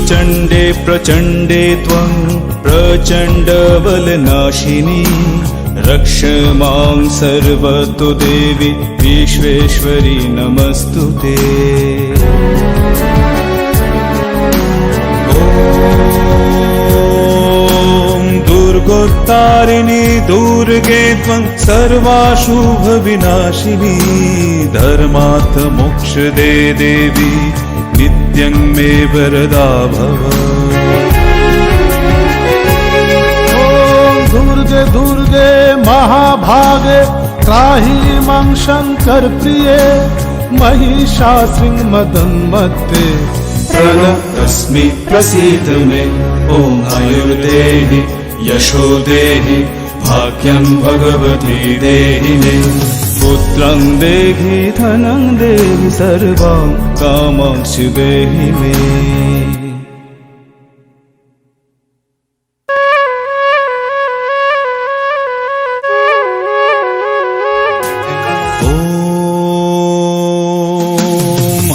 प्रचण्डे प्रचण्डे त्वं प्रचण्डबलनाशिनी रक्ष मां सर्वतो देवी विश्वेश्वरी नमस्तुते। ॐ दुर्गोत्तारिणी दुर्गे त्वं सर्वाशुभविनाशिनी धर्मार्थ मोक्षदे देवी नित्यं मे वरदा भव। दुर्गे दुर्गे महाभागे त्राहि मां शंकर प्रिये महिषासुर मदन्मत्ते प्रणतस्मि प्रसीद मे। ॐ आयुर्देहि यशो देहि भाग्यं भगवती देहि मे। पुत्रं देहि धनं देहि सर्वां कामांश्च देहि मे।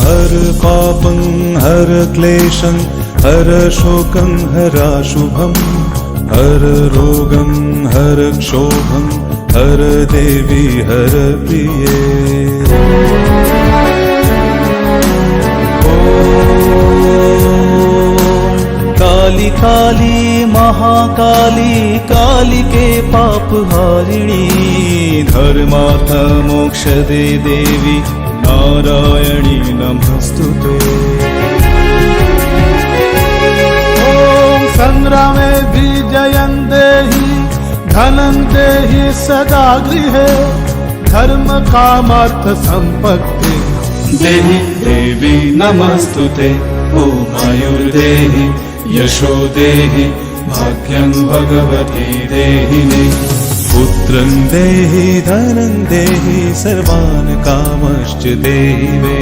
हर पापं हर क्लेशं हर शोकं हराशुभं हर रोगं हर क्षोभं हर देवी हर प्रिये। काली काली महाकाली कालिके पापहारिणी धर्मार्थ मोक्षदे देवी नारायणी नमस्तुते। ॐ संग्रामे विजयं देहि धनं देहि सदा गृहे धर्म कामार्थ संपत्ति देहि देवी नमस्तुते। ॐ आयुर्देहि यशो देहि भाग्यं भगवती देहि मे। पुत्रं देहि धनं देहि सर्वान् कामश्च देहि मे।